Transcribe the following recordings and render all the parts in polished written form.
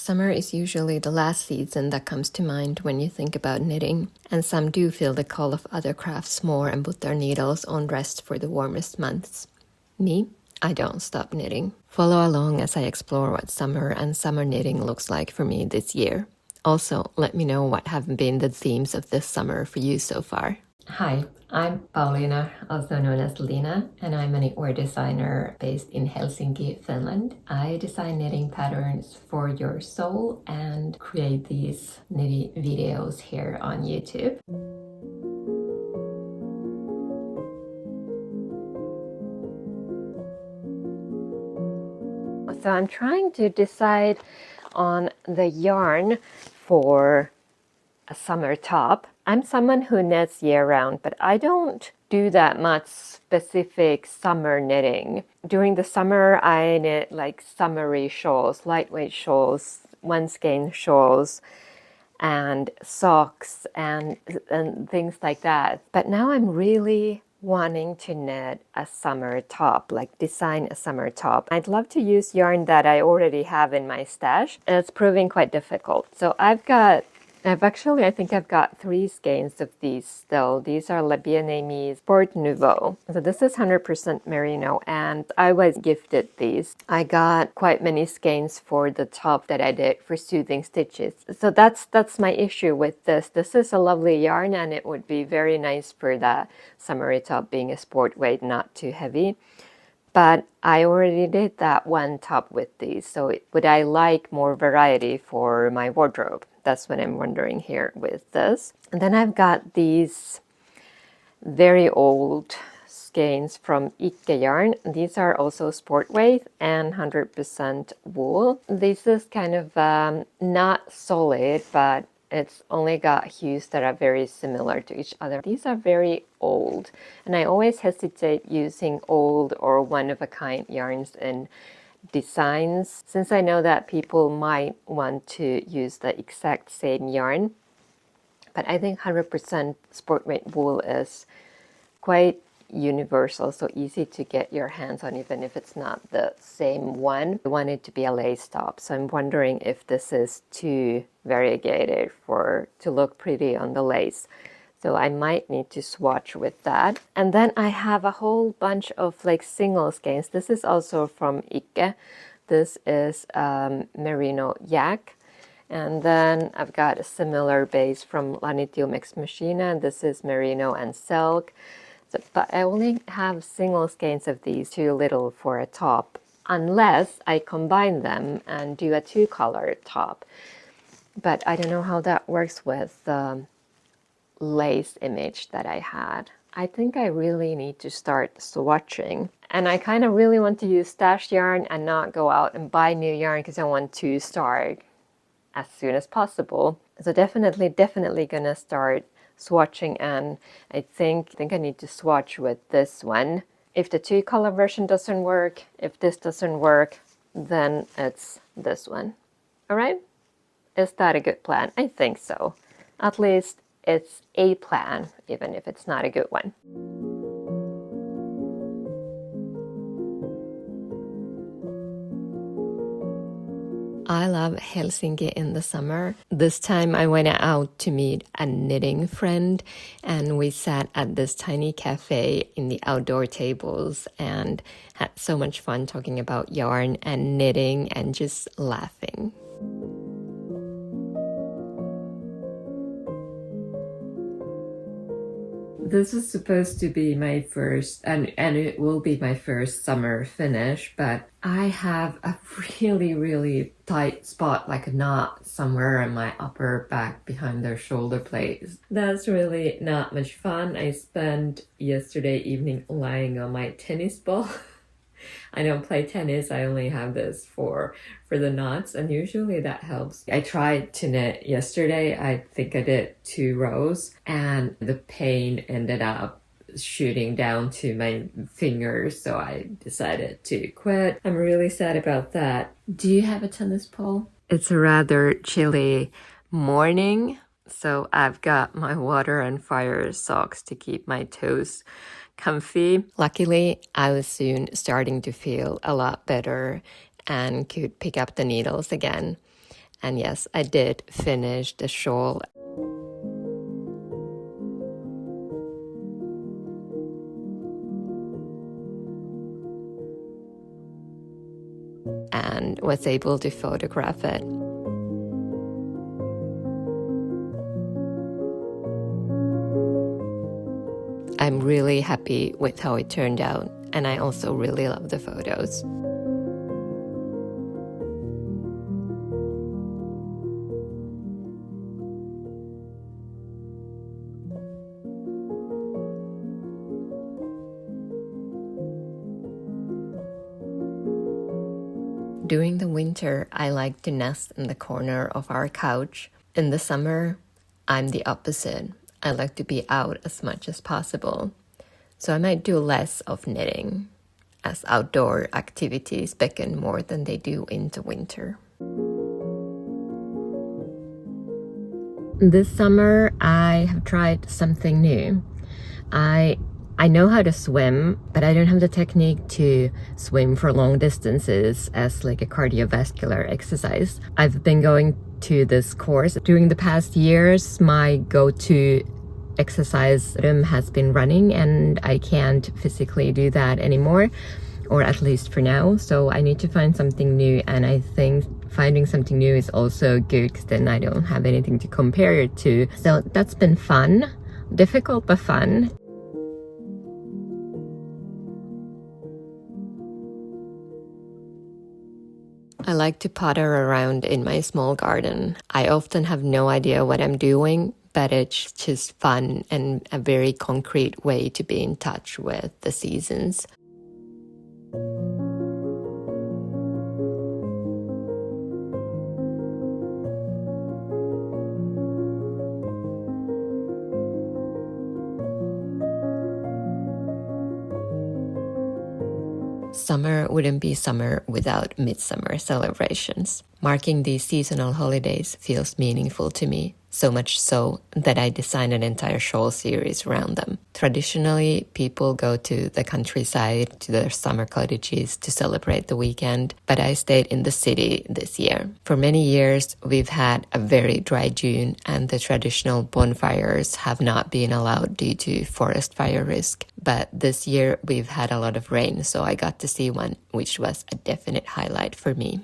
Summer is usually the last season that comes to mind when you think about knitting, and some do feel the call of other crafts more and put their needles on rest for the warmest months. Me, I don't stop knitting. Follow along as I explore what summer and summer knitting looks like for me this year. Also, let me know what have been the themes of this summer for you so far. Hi, I'm Pauliina, also known as Lina, and I'm a knitwear designer based in Helsinki, Finland. I design knitting patterns for your soul and create these knitting videos here on YouTube. So I'm trying to decide on the yarn for a summer top. I'm someone who knits year-round, but I don't do that much specific summer knitting. During the summer, I knit like summery shawls, lightweight shawls, one skein shawls, and socks and things like that. But now I'm really wanting to knit a summer top, like design a summer top. I'd love to use yarn that I already have in my stash, and it's proving quite difficult. So I think I've got 3 skeins of these still. These are Le Bien-Aimé Sport Nouveau. So this is 100% merino, and I was gifted these. I got quite many skeins for the top that I did for soothing stitches. So that's my issue with this. This is a lovely yarn, and it would be very nice for that summery top, being a sport weight, not too heavy. But I already did that one top with these, so would I like more variety for my wardrobe? That's what I'm wondering here with this. And then I've got these very old skeins from Ikke yarn. These are also sport weight and 100% wool. This is kind of not solid, but it's only got hues that are very similar to each other. These are very old, and I always hesitate using old or one-of-a-kind yarns in designs, since I know that people might want to use the exact same yarn. But I think 100% sport weight wool is quite universal, so easy to get your hands on, even if it's not the same one. I want it to be a lace top, so I'm wondering if this is too variegated to look pretty on the lace. So I might need to swatch with that. And then I have a whole bunch of like single skeins. This is also from Ikke. This is merino yak. And then I've got a similar base from Lanitil Mix Machina. This is merino and silk. But I only have single skeins of these, too little for a top, unless I combine them and do a 2-color top. But I don't know how that works with the lace image that I had. I think I really need to start swatching. And I kind of really want to use stash yarn and not go out and buy new yarn because I want to start as soon as possible. So definitely gonna start swatching, and I think I need to swatch with this one. If the 2-color version doesn't work, if this doesn't work, then it's this one. All right? Is that a good plan? I think so. At least it's a plan, even if it's not a good one. I love Helsinki in the summer. This time I went out to meet a knitting friend, and we sat at this tiny cafe in the outdoor tables and had so much fun talking about yarn and knitting and just laughing. This is supposed to be my first, and it will be my first summer finish, but I have a really tight spot, like a knot somewhere in my upper back behind the shoulder blades. That's really not much fun. I spent yesterday evening lying on my tennis ball. I don't play tennis, I only have this for the knots, and usually that helps. I tried to knit yesterday. I think I did 2 rows, and the pain ended up shooting down to my fingers, so I decided to quit. I'm really sad about that. Do you have a tennis pole? It's a rather chilly morning, so I've got my water and fire socks to keep my toes comfy. Luckily, I was soon starting to feel a lot better and could pick up the needles again. And yes, I did finish the shawl. And was able to photograph it. I'm really happy with how it turned out, and I also really love the photos. During the winter, I like to nest in the corner of our couch. In the summer, I'm the opposite. I like to be out as much as possible. So I might do less of knitting, as outdoor activities beckon more than they do in the winter. This summer, I have tried something new. I know how to swim, but I don't have the technique to swim for long distances as like a cardiovascular exercise. I've been going to this course. During the past years, my go-to exercise has been running, and I can't physically do that anymore, or at least for now. So I need to find something new, and I think finding something new is also good because then I don't have anything to compare it to. So that's been fun. Difficult but fun. I like to potter around in my small garden. I often have no idea what I'm doing, but it's just fun and a very concrete way to be in touch with the seasons. Summer wouldn't be summer without Midsummer celebrations. Marking these seasonal holidays feels meaningful to me, so much so that I designed an entire shawl series around them. Traditionally, people go to the countryside, to their summer cottages to celebrate the weekend, but I stayed in the city this year. For many years, we've had a very dry June, and the traditional bonfires have not been allowed due to forest fire risk. But this year, we've had a lot of rain, so I got to see one, which was a definite highlight for me.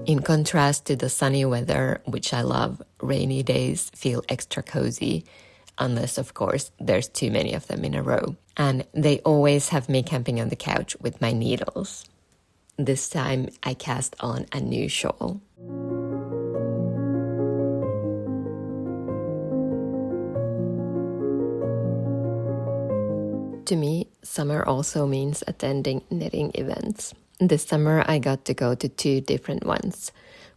In contrast to the sunny weather, which I love, rainy days feel extra cozy, unless, of course, there's too many of them in a row. And they always have me camping on the couch with my needles. This time, I cast on a new shawl. To me, summer also means attending knitting events. This summer, I got to go to 2 different ones,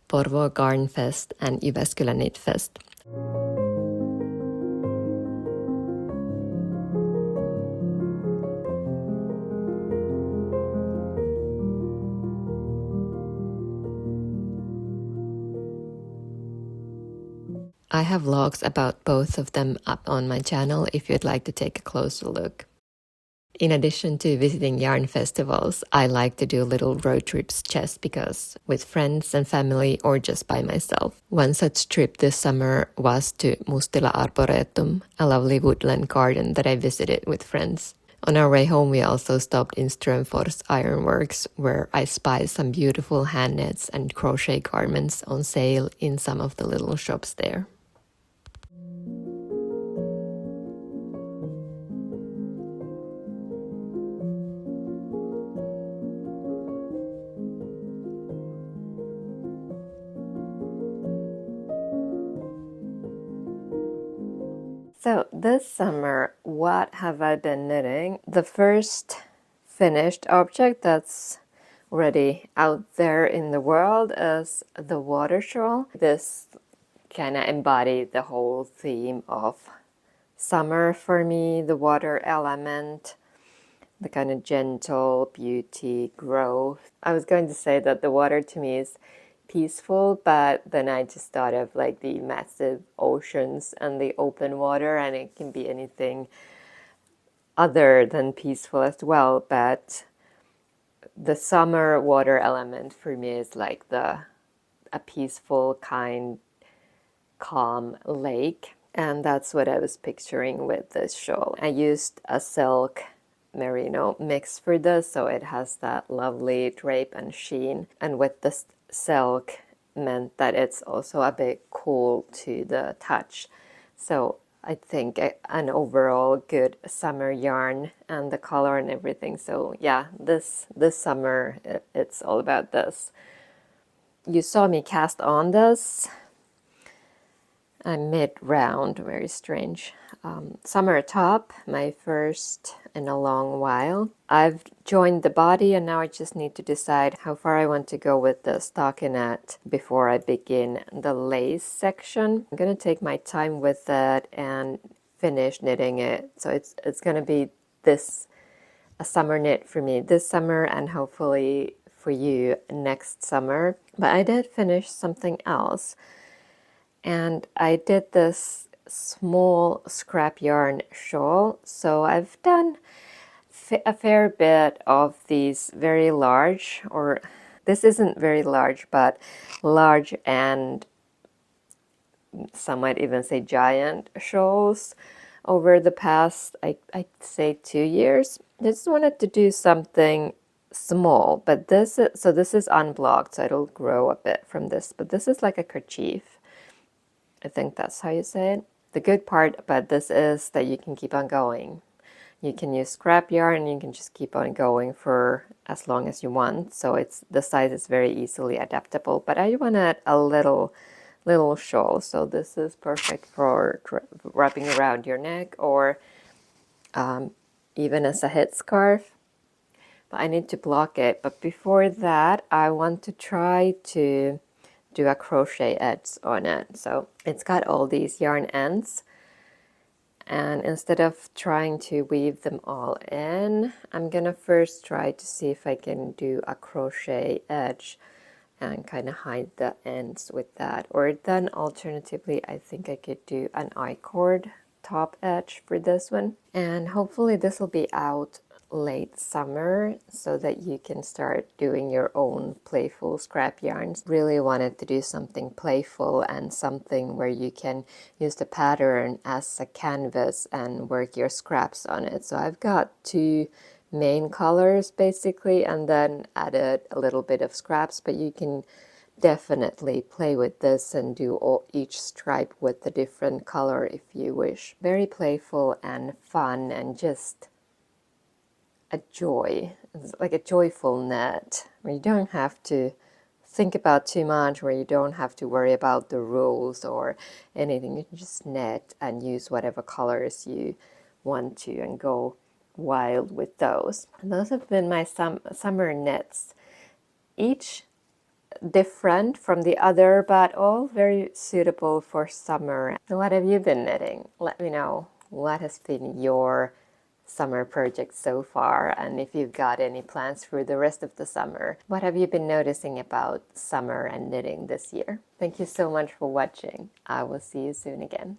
Porvoo Garn Fest and Jyväskylä Knit Fest. I have vlogs about both of them up on my channel if you'd like to take a closer look. In addition to visiting yarn festivals, I like to do little road trips just because, with friends and family or just by myself. One such trip this summer was to Mustila Arboretum, a lovely woodland garden that I visited with friends. On our way home, we also stopped in Strömfors Ironworks, where I spied some beautiful hand knits and crochet garments on sale in some of the little shops there. So this summer, what have I been knitting? The first finished object that's already out there in the world is the water shawl. This kind of embodied the whole theme of summer for me, the water element, the kind of gentle beauty, growth. I was going to say that the water to me is peaceful, but then I just thought of like the massive oceans and the open water, and it can be anything other than peaceful as well. But the summer water element for me is like a peaceful, kind, calm lake. And that's what I was picturing with this shawl. I used a silk merino mix for this, so it has that lovely drape and sheen. And with the silk meant that it's also a bit cool to the touch. So I think an overall good summer yarn, and the color and everything. So yeah, this summer it's all about this. You saw me cast on this. I'm mid-round, very strange. Summer top, my first in a long while. I've joined the body, and now I just need to decide how far I want to go with the stockinette before I begin the lace section. I'm going to take my time with that and finish knitting it. So it's going to be a summer knit for me this summer, and hopefully for you next summer. But I did finish something else. And I did this small scrap yarn shawl. So I've done a fair bit of these very large, or this isn't very large, but large and some might even say giant shawls over the past, I'd say 2 years. I just wanted to do something small, but this is unblocked, so it'll grow a bit from this, but this is like a kerchief. I think that's how you say it. The good part about this is that you can keep on going. You can use scrap yarn and you can just keep on going for as long as you want. So the size is very easily adaptable. But I wanted a little shawl, so this is perfect for wrapping around your neck, or even as a headscarf. But I need to block it. But before that, I want to try to do a crochet edge on it. So it's got all these yarn ends, and instead of trying to weave them all in, I'm gonna first try to see if I can do a crochet edge and kind of hide the ends with that. Or then alternatively, I think I could do an I-cord top edge for this one. And hopefully this will be out late summer so that you can start doing your own playful scrap yarns. Really wanted to do something playful and something where you can use the pattern as a canvas and work your scraps on it. So I've got two main colors basically, and then added a little bit of scraps, but you can definitely play with this and do each stripe with a different color if you wish. Very playful and fun, and just a joy. It's like a joyful knit where you don't have to think about too much, where you don't have to worry about the rules or anything. You can just knit and use whatever colors you want to and go wild with those. And those have been my summer knits, each different from the other, but all very suitable for summer. So what have you been knitting? Let me know what has been your summer project so far, and if you've got any plans for the rest of the summer. What have you been noticing about summer and knitting this year? Thank you so much for watching. I will see you soon again.